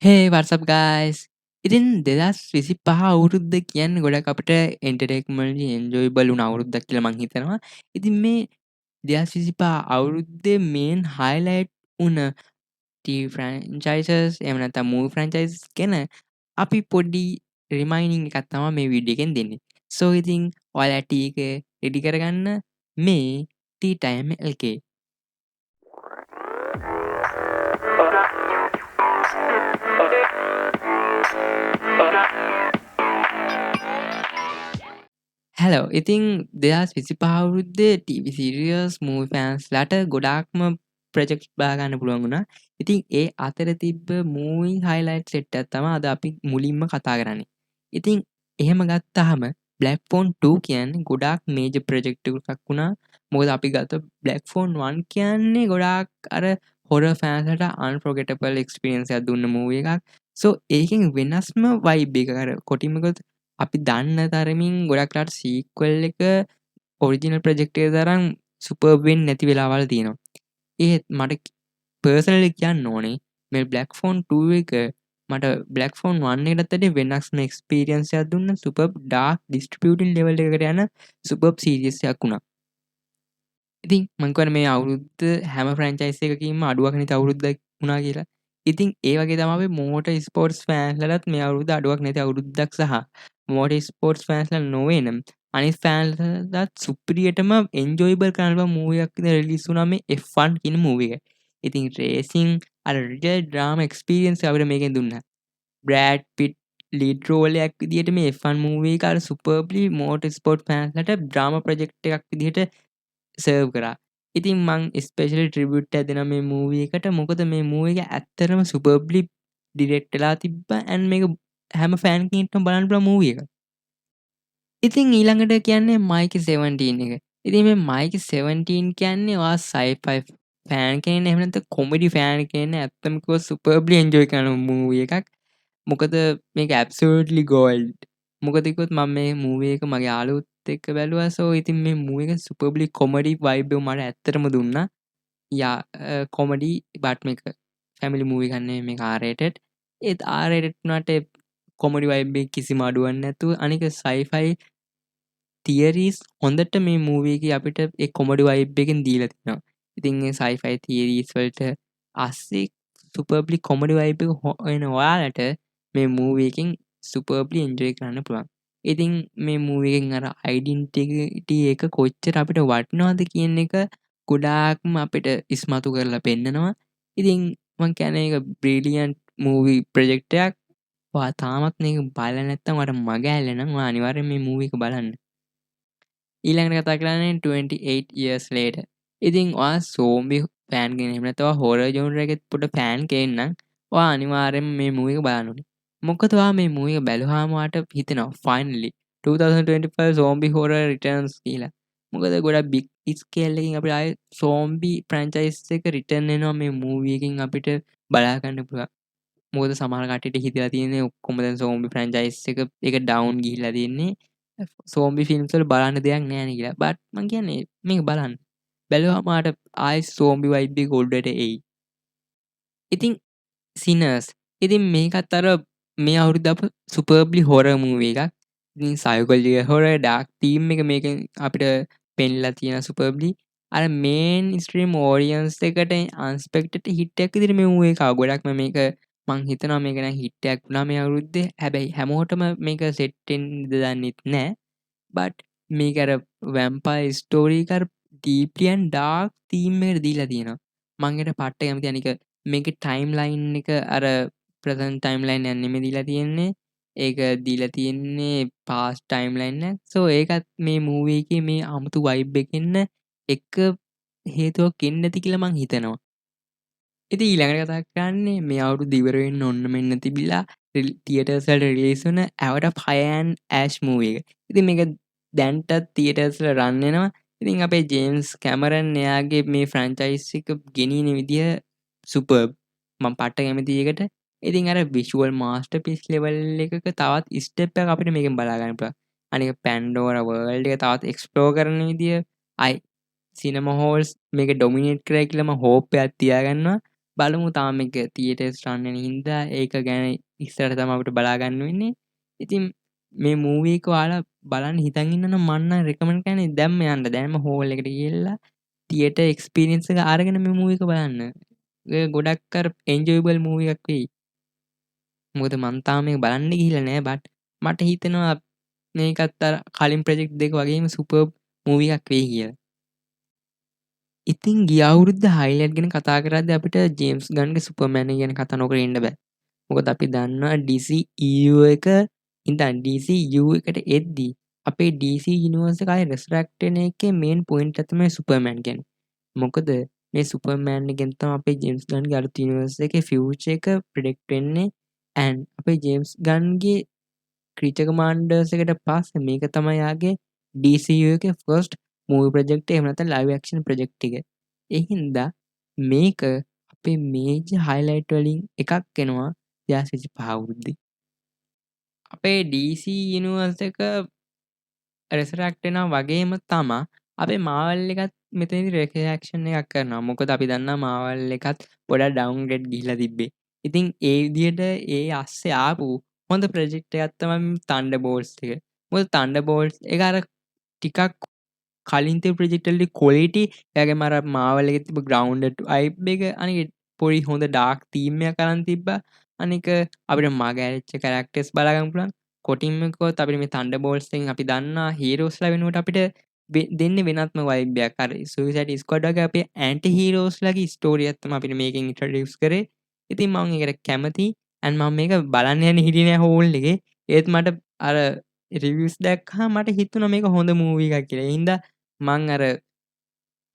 Hey, what's up guys? ඉතින් 2025 අවුරුද්ද කියන්නේ ගොඩක් අපිට එන්ටර්ටේන්මන්ට්ලි එන්ජොයබල් වුණ අවුරුද්දක් කියලා මං හිතනවා. ඉතින් මේ 2025 අවුරුද්දේ මේන් හයිලයිට් වුණ ටීවී ෆ්‍රැන්චයිසස් එහෙම නැත්නම් මූවි ෆ්‍රැන්චයිසස් ගැන අපි පොඩි රිමයිනින් එකක් තමයි මේ වීඩියෝ එකෙන් දෙන්නේ. සෝ ඉතින් ඔයාලා ටී එක රෙඩි කරගන්න මේ ටී ටයිම් LK. හැලෝ ඉතිං 2025 අවුරුද්දේ ටීවී සීරියස් මූවි ෆෑන්ස්ලාට ගොඩාක්ම ප්‍රොජෙක්ට්ස් බාගන්න පුළුවන් වුණා. ඉතින් ඒ අතර තිබ්බ මූවි හයිලයිට් සෙට් එකක් තමයි අද අපි මුලින්ම කතා කරන්නේ. ඉතින් එහෙම ගත්තාම Black Phone 2 කියන්නේ ගොඩාක් මේජර් ප්‍රොජෙක්ට් එකක් වුණා. මොකද අපි ගත්ත Black Phone 1 කියන්නේ ගොඩාක් අර හොරර් ෆෑන්ස්ලාට අන්ෆෝගටබල් එක්ස්පීරියන්ස් එකක් දුන්න මූවි එකක්. සෝ ඒකෙන් වෙනස්ම වයිබ් එක අර කොටිම ගොත් අපි දන්න තරමින් ගොඩක්ලාට සීක්වල් එක ඔරිජිනල් ප්‍රජෙක්ට් එක තරම් සුපර්බ් වෙන්නේ නැති වෙලාවල් තියෙනවා. ඒත් මට පර්සනලි කියන්න ඕනේ මේ Black Phone 2 එක මට Black Phone 1 එකටත් වඩා වෙනස්ම එක්ස්පීරියන්ස් එකක් දුන්න සුපර්බ් ඩාර්ක් ඩිස්ට්‍රිබියුටින් ලෙවල් එකකට යන සුපර්බ් සීරීස් එකක් වුණා. ඉතින් මං කියන්නේ මේ අවුරුද්ද හැම ෆ්‍රැන්චයිස් එකකින්ම අඩුවක් නැති අවුරුද්දක් වුණා කියලා. ඉතින් ඒ වගේ තමයි අපි මෝටර් ස්පෝර්ට්ස් ෆෑන්ස්ලටත් මේ අවුරුද්ද අඩුවක් නැති අවුරුද්දක් සහ මෝටර් ස්පෝර්ට්ස් ෆෑන්ස්ලා නොවේ නම් අනිත් ෆෑන්ස්ලාට සුපිරියටම එන්ජොයබල් කරන්න පුළුවන් මූවි එකක් විදිහට රිලීස් වුණා මේ F1 කියන මූවි එක. ඉතින් රේසින් අර රියල් ඩ්‍රාමා එක්ස්පීරියන්ස් එක අපිට මේකෙන් දුන්නා. බ්‍රෑඩ් පිට් ලීඩ් රෝල් එකක් විදිහට මේ F1 මූවි එක අර සුපර්බ්ලි මෝටර් ස්පෝර්ට්ස් ෆෑන්ස්ලාට ඩ්‍රාමා ප්‍රොජෙක්ට් එකක් විදිහට සර්ව් කරා. ඉතින් මං ස්පෙෂලි ට්‍රිබියුට් එකක් දෙනවා මේ මූවි එකට. මොකද මේ මූවි එක ඇත්තටම සුපර්බ්ලි ඩිරෙක්ට් වෙලා තිබ්බා and මේක හැම ෆෑන් කෙනෙක්ටම බලන්න පුළුවන් මූවි එකක්. ඉතින් ඊළඟට කියන්නේ මයිකි 17 එක. ඉතින් මේ මයිකි 17 කියන්නේ ඔයා සයිෆයි ෆෑන් කෙනෙක් එහෙම නැත්නම් කොමඩි ෆෑන් කෙනෙක් ඇත්තම කිව්වොත් සුපර්බ්ලි එන්ජොයි කරන මූවි එකක්. මොකද මේක ඇබ්සලියුට්ලි ගෝල්ඩ්. මොකද කිව්වොත් මම මේ මූවි එක මගේ යාළුවොත් එක්ක බැලුවා. සෝ ඉතින් මේ මූවි එක සුපර්බ්ලි කොමඩි වයිබ් එක මට ඇත්තටම දුන්නා. යා කොමඩි බට් මේක ෆැමිලි මූවි එකක් නෙමෙයි මේක R rated. ඒත් R rated වුණාට කොමඩි වයිබ් එක කිසිම අඩුවක් නැතුව අනික සයිෆයි තියරීස් හොඳට මේ මූවි එකේ අපිට ඒ කොමඩි වයිබ් එකෙන් දීලා තිනවා. ඉතින් මේ සයිෆයි තියරීස් වලට ASCII සුපර්බ්ලි කොමඩි වයිබ් එක හොයන ඔයාලට මේ මූවි එකෙන් සුපර්බ්ලි එන්ජොයි කරන්න පුළුවන්. ඉතින් මේ මූවි එකෙන් අර අයිඩෙන්ටිටි එක කොච්චර අපිට වටිනවද කියන එක ගොඩාක්ම අපිට ඉස්මතු කරලා පෙන්නනවා. ඉතින් මං කියන්නේ ඒක බ්‍රිලියන්ට් මූවි ප්‍රොජෙක්ට් එකක්. ඔයා තාමත් මේක බලලා නැත්නම් ඔයාට මග ඇල්ලෙනම් ඔයා අනිවාර්යෙන් මේ මූවි එක බලන්න. ඊළඟට කතා කරන්නේ 28 years later. ඉතින් ඔයා සෝම්බි ෆෑන් කෙනෙක් එහෙම නැත්නම් ඔයා හොරර් ජෝනර් එකේ පොඩ ෆෑන් කෙනෙක් නම් ඔයා අනිවාර්යෙන්ම මේ මූවි එක බලන්න ඕනේ. මොකද ඔයා මේ මූවි එක බැලුවාම ඔයාට හිතෙනවා finally 2025 zombie horror returns කියලා. මොකද ගොඩක් big scale එකකින් අපිට ආයේ zombie franchise එක return වෙනවා මේ මූවි එකකින් අපිට බලා ගන්න පුළුවන්. මොකද සමහර කට්ටියට හිතලා තියෙන්නේ ඔක්කොම දැන් zombie franchise එක down ගිහිල්ලා තියෙන්නේ. සෝම්බි ෆිල්ම්ස් වල බලන්න දෙයක් නැහැ නේ කියලා. බට් මං කියන්නේ මේක බලන්න. බැලුවාම ආට ආයි සෝම්බි වයිබ් එක උඩට එයි. ඉතින් සිනර්ස්. ඉතින් මේකත් අර මේ අවුරුද්ද අප සුපර්බ්ලි හොරර් මූවි එකක්. ඉතින් සයිකොලොජිකල් හොරර් ඩාර්ක් තීම් එක මේකෙන් අපිට පෙන්ලා තියෙන සුපර්බ්ලි අර මේන් ස්ට්‍රීම් ඔඩියන්ස් එකට අන්ස්පෙක්ටඩ් හිට් එකක් විදිහට මේ මූවි එක ආවා. ගොඩක්ම මේක මං හිතනවා මේක නම් හිට් එකක් වුණා මේ අවුරුද්දේ. හැබැයි හැමෝටම මේක සෙට් වෙන්නද දන්නෙත් නෑ. බට් මේක අර වැම්පයර් ස්ටෝරි එක අර ඩීප්ලි ඇන්ඩ් ඩාර්ක් තීම් එකකට දීලා තියෙනවා. මං ඒකට පට්ට කැමතියි. අනික මේකේ ටයිම් ලයින් එක අර ප්‍රසන්ට් ටයිම් ලයින් එකක් නෙමෙයි දීලා තියෙන්නේ. ඒක දීලා තියෙන්නේ පාස්ට් ටයිම් ලයින් එක. සෝ ඒකත් මේ මූවි එකේ මේ අමුතු වයිබ් එකෙන්න එක හේතුවක් වෙන්න ඇති කියලා මං හිතනවා. ඉතින් ඊළඟට කතා කරන්නේ මේ අවුරුද්ද ඉවර වෙන්න ඔන්න මෙන්න තිබිලා තියටර්ස් වලට රිලීස් වුණ Avatar Fire and Ash movie එක. ඉතින් මේක දැන්ටත් තියටර්ස් වල රන් වෙනවා. ඉතින් අපේ ජේම්ස් කැමරන් එයාගේ මේ ෆ්‍රැන්චයිස් එක ගෙනියන විදිය සුපර්බ්. මම පට්ට කැමතියි ඒකට. ඉතින් අර විෂුවල් මාස්ටර්පීස් ලෙවල් එකක තවත් ස්ටෙප් එකක් අපිට මේකෙන් බලා ගන්න පුළුවන්. අනික පැන්ඩෝරා වර්ල්ඩ් එක තවත් එක්ස්ප්ලෝර් කරන විදිය අයි සිනමා හෝල්ස් මේක ඩොමිනේට් කරයි කියලා මම හෝප් එකක් තියාගන්නවා. බලමු තාම එක තියටර්ස් රන් වෙන හින්දා ඒක ගැන ඉස්සරහට තමයි අපිට බලා ගන්න වෙන්නේ. ඉතින් මේ මූවී එක ඔයාලා බලන්න හිතන් ඉන්නවා නම් මම නම් රෙකමන්ඩ් කරන්නේ දැන්ම යන්න. දැන්ම හෝල් එකට ගිහිල්ලා තියටර් එක්ස්පීරියන්ස් එක අරගෙන මේ මූවී එක බලන්න. ඒක ගොඩක් අර එන්ජොයබල් මූවී එකක් වෙයි. මොකද මං තාම මේක බලන්න ගිහිල්ලා නෑ බට් මට හිතෙනවා මේකත් අර කලින් ප්‍රොජෙක්ට් දෙක වගේම සුපර්බ් මූවී එකක් වෙයි කියලා. ඉතින් ගිය අවුරුද්ද හයිලයිට් ගැන කතා කරද්දී අපිට ජේම්ස් ගන්ගේ සුපර්මෑන් එක ගැන කතා නොකර ඉන්න බෑ. මොකද අපි දන්නවා DC EU එක ඉඳන් DCU එකට එද්දී අපේ DC යුනිවර්ස් එක ආයේ රෙසරැක්ට් වෙන එකේ මේන් පොයින්ට් එක තමයි සුපර්මෑන් කියන්නේ. මොකද මේ සුපර්මෑන් එකෙන් තමයි අපේ ජේම්ස් ගන්ගේ අලුත් යුනිවර්ස් එකේ ෆියුචර් එක ප්‍රෙඩික්ට් වෙන්නේ and අපේ ජේම්ස් ගන්ගේ ක්‍රීචර් කමාන්ඩර්ස් එකට පස්සේ මේක තමයි යාගේ DCU එකේ ෆස්ට් මූවි ප්‍රොජෙක්ට් එක එහෙම නැත්නම් ලයිව් ඇක්ෂන් ප්‍රොජෙක්ට් එක. ඒ හින්දා මේක අපේ මේජර් හයිලයිට් වලින් එකක් වෙනවා 2025 අවුරුද්දේ. අපේ DC යුනිවර්ස් එක රෙසරැක්ට් වෙනවා වගේම තමා අපේ මාවල් එකත් මෙතනදි රියැක්ෂන් එකක් කරනවා. මොකද අපි දන්නවා මාවල් එකත් පොඩක් ඩවුන්ග්‍රේඩ් ගිහිලා තිබ්බේ. ඉතින් ඒ විදිහට ඒ අස්සේ ආපු හොඳ ප්‍රොජෙක්ට් එකක් තමයි තන්ඩර්බෝල්ට්ස් එක. මොකද තන්ඩර්බෝල්ට්ස් එක අර ටිකක් කලින් තිබ්බ ප්‍රොජෙක්ට් වලදී ක්වොලිටි එයාගේම අර මාවල් එකේ තිබ්බ ග්‍රවුන්ඩඩ් වයිබ් එක අනික පොඩි හොඳ ඩාර්ක් තීම් එකක් අරන් තිබ්බා. අනික අපිට මග ඇරිච්ච කැරක්ටර්ස් බලා ගන්න පුළුවන්. කොටින්ම කිව්වොත් අපිට මේ තන්ඩර්බෝල්ට්ස් එකෙන් අපි දන්නා හීරෝස්ලා වෙනුවට අපිට දෙන්නේ වෙනත්ම වයිබ් එකක්. අර සුයිසයිඩ් ස්ක්වොඩ් වගේ අපේ ඇන්ටි හීරෝස්ලාගේ ස්ටෝරියක් තමයි අපිට මේකෙන් ඉන්ට්‍රොඩියුස් කරේ. ඉතින් මම ඒකට කැමතියි. and මම මේක බලන්න යන්නේ හිටියේ නෑ හෝල් එකේ. ඒත් මට අර රිවිව්ස් දැක්කහම මට හිතුණා මේක හොඳ මූවි එකක් කියලා. ඒ හින්දා මං අර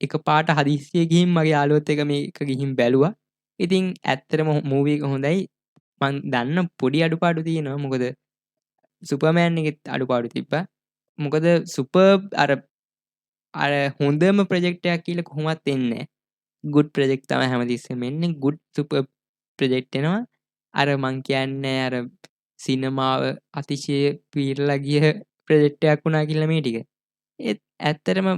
එකපාරට හදිස්සියේ ගිහින් මගේ යාළුවොත් එක්ක මේක ගිහින් බැලුවා. ඉතින් ඇත්තටම මූවි එක හොඳයි. මං දන්න පොඩි අඩුපාඩු තියෙනවා. මොකද සුපර්මෑන් එකෙත් අඩුපාඩු තිබ්බා. මොකද සුපර්බ් අර හොඳම ප්‍රොජෙක්ට් එකක් කියලා කොහොමවත් එන්නේ නෑ. ගුඩ් ප්‍රොජෙක්ට් තමයි හැමතිස්සෙම එන්නේ. ගුඩ් සුපර්බ් ප්‍රොජෙක්ට් එනවා. අර මං කියන්නේ අර සිනමාව අතිශය පීරලා ගිය ප්‍රොජෙක්ට් එකක් වුණා කියලා මේ ටික. ඒත් ඇත්තටම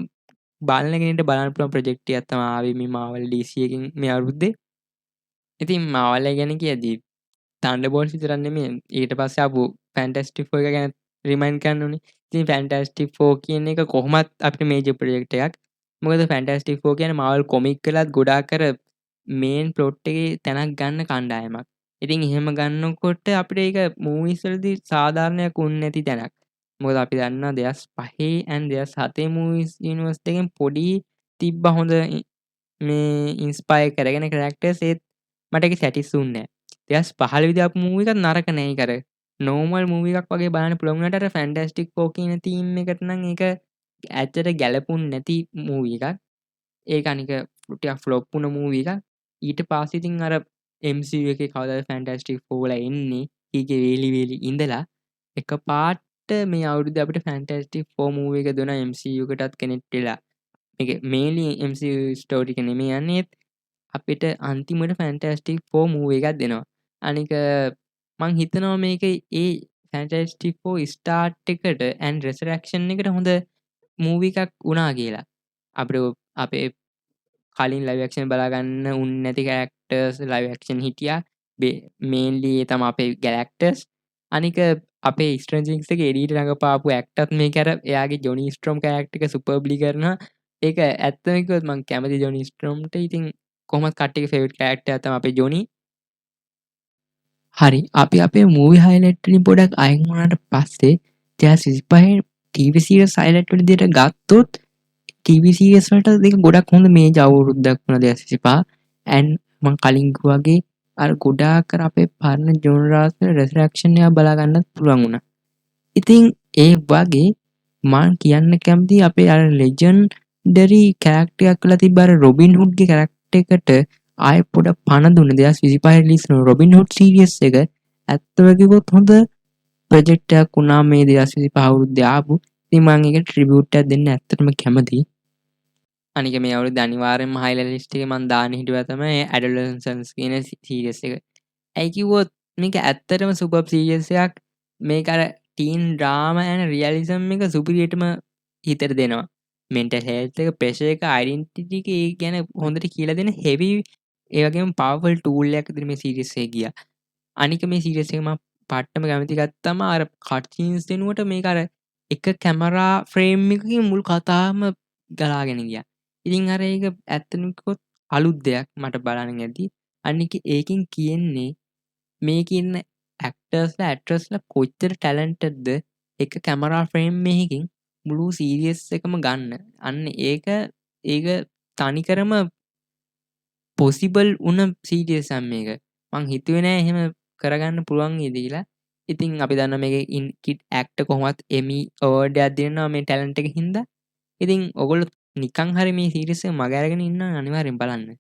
බලන කෙනෙක්ට බලන්න පුළුවන් ප්‍රොජෙක්ට් එකක් තමයි ආවේ මේ මාවල් DC එකෙන් මේ අවුරුද්දේ. ඉතින් මාවල් එක ගැන කියද්දී තන්ඩර්බෝල්ට්ස් විතරක් නෙමෙයි ඊට පස්සේ ආපු ෆැන්ටස්ටික් ෆෝර් එක ගැන රිමයින්ඩ් කරන්න ඕනේ. ඉතින් ෆැන්ටස්ටික් ෆෝර් කියන එක කොහොමත් අපිට මේජර් ප්‍රොජෙක්ට් එකක්. මොකද ෆැන්ටස්ටික් ෆෝර් කියන්නේ මාවල් කොමික් වලත් ගොඩාක් අර මේන් ප්ලොට් එකේ තැනක් ගන්න කණ්ඩායමක්. ඉතින් එහෙම ගන්නකොට අපිට ඒක මූවිස් වලදී සාධාරණයක් වුන්නේ නැති තැනක්. මොකද අපි දන්නවා 2005 and 2007 මූවිස් යුනිවර්ස් දෙකෙන් පොඩි තිබ්බ හොඳ මේ ඉන්ස්පයර් කරගෙන කැරක්ටර්ස් ඒත් මට ඒක සැටිස්ෆුන්නේ නැහැ. 2015 විතර ආපු මූවි එකක් නරක නෑ. ඒක අර නෝමල් මූවි එකක් වගේ බලන්න පුළුවන් වුණාට අර ෆැන්ටස්ටික් ෆෝර් කියන තීම් එකට නම් ඒක ඇත්තට ගැලපුන්නේ නැති මූවි එකක්. ඒක අනික ටිකක් ෆ්ලොප් වුණ මූවි එකක්. ඊට පස්සේ ඉතින් අර MCU එකේ කවදාද ෆැන්ටස්ටික් ෆෝර්ලා එන්නේ ඊගේ වේලි ඉඳලා එකපාරට මේ අවුරුද්දේ අපිට ෆැන්ටස්ටික් ෆෝර් මූවි එක දුන්නා MCU එකටත් කනෙක්ට් වෙලා. මේක මේන්ලි MCU ස්ටෝරි එක නෙමෙයි යන්නේ. අපිට අන්තිමට ෆැන්ටස්ටික් ෆෝර් මූවි එකක් දෙනවා. අනික මං හිතනවා මේක ඒ ෆැන්ටස්ටික් ෆෝර් ස්ටාර්ට් එකට and රෙසරැක්ෂන් එකට හොඳ මූවි එකක් වුණා කියලා. අපිට අපේ කලින් ලයිව් ඇක්ෂන් බලාගන්න උන්නේ නැති කැරක්ටර්ස් ලයිව් ඇක්ෂන් හිටියා. මේන්ලි ඒ තමයි අපේ ගැලැක්ටර්ස්. අනික අපේ ස්ට්‍රේන්ජර් තින්ග්ස් එකේ එඩීට රඟපාපු ඇක්ටර්ත් මේක අර එයාගේ ජොනි ස්ට්‍රෝම් කැරක්ටර් එක සුපර්බ්ලි කරනවා. ඒක ඇත්තම කිව්වොත් මං කැමති ජොනි ස්ට්‍රෝම්ට. ඉතින් කොහොමත් කට්ටියගේ ෆේවරිට් කැරක්ටර් එක තමයි අපේ ජොනි. හරි අපි අපේ මූවි හයිලයිට් වලින් පොඩක් අයින් වුණාට පස්සේ 2025 ටීවී සීරීස් හයිලයිට් වල විදිහට ගත්තොත් ටීවී සීරීස් වලට දෙක ගොඩක් හොඳ මේජ් අවුරුද්දක් වුණා 2025 and මං කලින් කිව්වාගේ අර ගොඩාක් අර අපේ පරණ ජොනරාස් වල රෙසරැක්ෂන් එක බලා ගන්නත් පුළුවන් වුණා. ඉතින් ඒ වගේ මං කියන්න කැමති අපේ අර ලෙජන්ඩරි කැරක්ටර් එකක් වෙලා තිබ්බ අර රොබින් හුඩ්ගේ කැරක්ටර් එකට ආයෙ පොඩ පණ දුන්න 2025 රිලීස් වුණු රොබින් හුඩ් සීරීස් එක ඇත්තම කිව්වොත් හොඳ ප්‍රොජෙක්ට් එකක් වුණා මේ 2025 අවුරුද්දේ ආපු. ඉතින් මං ඒකට ට්‍රිබියුට් එකක් දෙන්න ඇත්තටම කැමතියි. අනික මේ අවුරුද්දේ අනිවාර්යෙන්ම හයිලයිට් ලිස්ට් එකේ මං දාන්න හිතුවා තමයි ඇඩොලසන්ස් කියන සීරීස් එක. ඇයි කිව්වොත් මේක ඇත්තටම සුපර් සීරීස් එකක්. මේක අර ටීන් ඩ්‍රාමා and රියලිසම් එක සුපිරියටම හිතට දෙනවා. මෙන්ටල් හෙල්ත් එක, ප්‍රෙෂර් එක, අයිඩෙන්ටිටි එක ඒ ගැන හොඳට කියලා දෙන හෙවි ඒ වගේම පවර්ෆුල් ටූල් එකක් විදිහට මේ සීරීස් එක ගියා. අනික මේ සීරීස් එක මම පට්ටම කැමති ගත්තම අර කට් සීන්ස් දෙනුවට මේක අර එක කැමරා ෆ්‍රේම් එකකින් මුළු කතාවම ගලාගෙන ගියා. ඉතින් අර ඒක ඇත්තටම කිව්වොත් අලුත් දෙයක් මට බලන්න ඇති. අනික ඒකෙන් කියන්නේ මේකේ ඉන්න ඇක්ටර්ස්ලා ඇක්ට්‍රස්ලා කොච්චර ටැලන්ටඩ්ද එක කැමරා ෆ්‍රේම් එකකින් මුළු සීරීස් එකම ගන්න. අන්න ඒක තනිකරම පොසිබල් වුණ සීරීස් එකක් මේක. මං හිතුවේ නෑ එහෙම කරගන්න පුළුවන් වේද කියලා. ඉතින් අපි දන්නවා මේකේ කිඩ් ඇක්ටර් කොහොමවත් එමි අවෝඩ් එකක් දෙනවා මේ ටැලන්ට් එක හින්දා. ඉතින් ඔයගොල්ලෝ නිකන් හරි මේ සීරීස් එක මග අරගෙන ඉන්න අනිවාර්යෙන් බලන්න.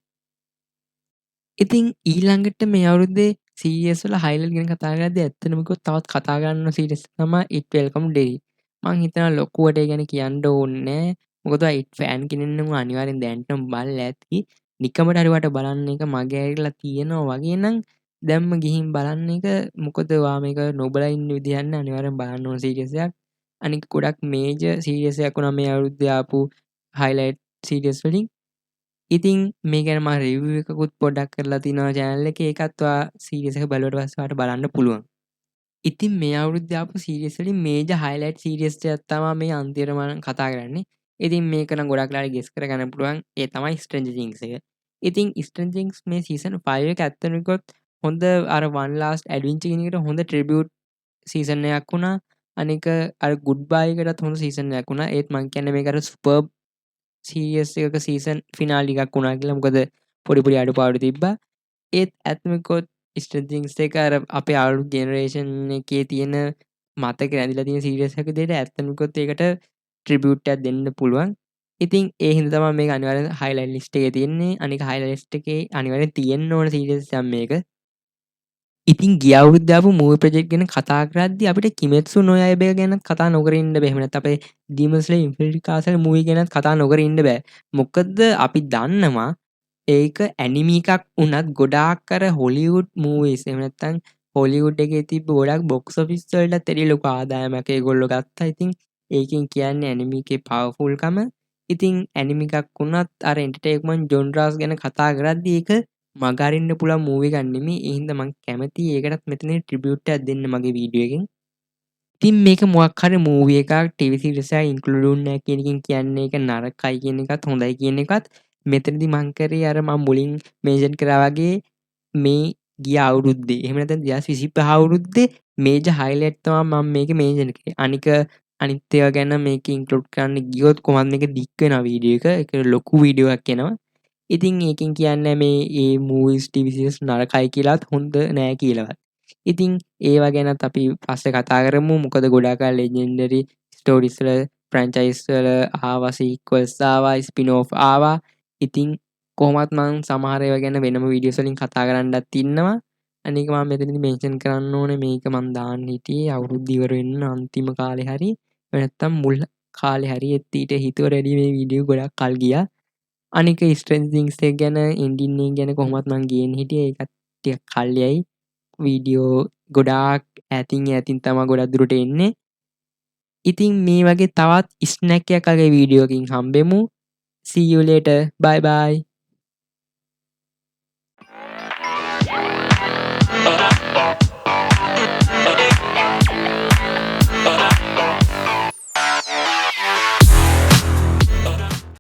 ඉතින් ඊළඟට මේ අවුරුද්දේ සීරීස් වල හයිලයිට් ගැන කතා කරද්දී ඇත්තටම කිව්වොත් තවත් කතා කරන්න සීරීස් තමයි It Welcome Derry. මං හිතනවා ලොකුවට ඒ ගැන කියන්න ඕනේ නෑ. මොකද It ෆෑන් කෙනෙක් අනිවාර්යෙන් දැනටම බලලා ඇති. නිකමට හරි වට බලන්න එක මගේ ඇරිලා තියෙනවා වගේ නම් දැම්ම ගිහින් බලන්න එක. මොකද ඔයා මේක නොබලා ඉන්න විදිහක් නෑ. අනිවාර්යෙන් බලන්න ඕන සීරීස් එකක්. අනික ගොඩක් මේජර් සීරීස් එකක් වුණා මේ අවුරුද්දේ ආපු හයිලයිට් සීරීස් වලින්. ඉතින් මේ ගැන මම රිවිව් එකකුත් පොඩ්ඩක් කරලා තිනවා channel එකේ. ඒකත් ඔයා සීරීස් එක බැලුවට පස්සේ ඔයාලට බලන්න පුළුවන්. ඉතින් මේ අවුරුද්දේ ආපු සීරීස් වලින් මේජර් හයිලයිට් සීරීස් එකක් තමයි මේ අන්තිමට මම කතා කරන්නේ. ඉතින් මේක නම් ගොඩක් ලාට ගෙස් කරගන්න පුළුවන්. ඒ තමයි Stranger Things එක. ඉතින් Stranger Things මේ season 5 එක ඇත්තටම කිව්වොත් හොඳ අර One Last Adventure කියන එකට හොඳ tribute season එකක් වුණා. අනික අර Goodbye එකටත් හොඳ season එකක් වුණා. ඒත් මං කියන්නේ මේක අර superb සීරියස් එකක සීසන් ෆිනාලි එකක් වුණා කියලා. මොකද පොඩි අඩුපාඩු තිබ්බා. ඒත් ඇත්තම කිව්වොත් Stranger Things එක අර අපේ අලුත් ජෙනරේෂන් එකේ තියෙන මතක රැඳිලා තියෙන සීරියස් එකක දෙයට ඇත්තම කිව්වොත් ඒකට ට්‍රිබියුට් එකක් දෙන්න පුළුවන්. ඉතින් ඒ හින්දා තමයි මේක අනිවාර්යෙන් හයිලයිට් ලිස්ට් එකේ තියෙන්නේ. අනික හයිලයිට් ලිස්ට් එකේ අනිවාර්යෙන් තියෙන්න ඕන සීරියස් එකක් මේක. ඉතින් ගිය අවුරුද්දේ ආපු මූවි ප්‍රොජෙක්ට් ගැන කතා කරද්දී අපිට කිමෙත්සු no Yaiba ගැනත් කතා නොකර ඉන්න බෑ. එහෙම නැත්නම් අපේ Demon Slayer Infinity Castle movie ගැනත් කතා නොකර ඉන්න බෑ. මොකද අපි දන්නවා ඒක ඇනිමි එකක් වුණත් ගොඩාක් අර හොලිවුඩ් මූවිස් එහෙම නැත්නම් හොලිවුඩ් එකේ තිබ්බ ගොඩක් බොක්ස් ඔෆිස් වලට තෙරි ලොකු ආදායමක් ඒගොල්ලෝ ගත්තා. ඉතින් ඒකෙන් කියන්නේ ඇනිමි එකේ පවර්ෆුල් කම. ඉතින් ඇනිමි එකක් වුණත් අර එන්ටර්ටේන්මන්ට් ජොන්රාස් ගැන කතා කරද්දී ඒක මගහරින්න පුළුවන් මූවි එකක් නෙමෙයි. ඒ හින්දා මම කැමතියි ඒකටත් මෙතන ට්‍රිබියුට් එකක් දෙන්න මගේ වීඩියෝ එකෙන්. ඉතින් මේක මොකක් හරි මූවි එකක් ටීවී සීරීස් එකක් ඉන්ක්ලූඩ් වුන්නේ නැහැ කියන එකෙන් කියන්නේ ඒක නරකයි කියන එකත් හොඳයි කියන එකත් මෙතනදී මං කරේ අර මම මුලින් මේන්ෂන් කරා වගේ මේ ගිය අවුරුද්දේ එහෙම නැත්නම් 2025 අවුරුද්දේ මේජර් හයිලයිට් තමයි මම මේකේ මේන්ෂන් කරේ. අනිත් ඒවා ගැන මේක ඉන්ක්ලූඩ් කරන්න ගියොත් කොහොමද මේක දික් වෙනවා වීඩියෝ එක. ඒක ලොකු වීඩියෝ එකක් එනවා. ඉතින් ඒකෙන් කියන්නේ මේ ඒ මූවිස් ටීවී සීරීස් නරකයි කියලාත් හොඳ නෑ කියලාවත්. ඉතින් ඒවා ගැනත් අපි පස්සේ කතා කරමු. මොකද ගොඩාක් අය ලෙජෙන්ඩරි ස්ටෝරිස් වල ෆ්‍රැන්චයිස් වල ආවා, සීක්වල්ස් ආවා, ස්පින් ඔෆ් ආවා. ඉතින් කොහොමත් මම සමහර ඒවා ගැන වෙනම වීඩියෝස් වලින් කතා කරන්නත් ඉන්නවා. අනික මම මෙතනදී මෙන්ෂන් කරන්න ඕනේ මේක මම දාන්න හිටියේ අවුරුද්ද ඉවර වෙන්න අන්තිම කාලේ හරි නැත්තම් මුල් කාලේ හරි. ඊට හිතුව රෙඩි මේ වීඩියෝ ගොඩක් කල් ගියා. අනික Stranger Things එක ගැන එන්ඩින් එක ගැන කොහොමත් මං ගේන්න හිටියේ. ඒකත් ටිකක් කල්යයි. වීඩියෝ ගොඩාක් ඈතින් තමා ගොඩක් දුරට එන්නේ. ඉතින් මේ වගේ තවත් ස්නැක් එකක් වගේ වීඩියෝ එකකින් හම්බෙමු. See you later. Bye bye.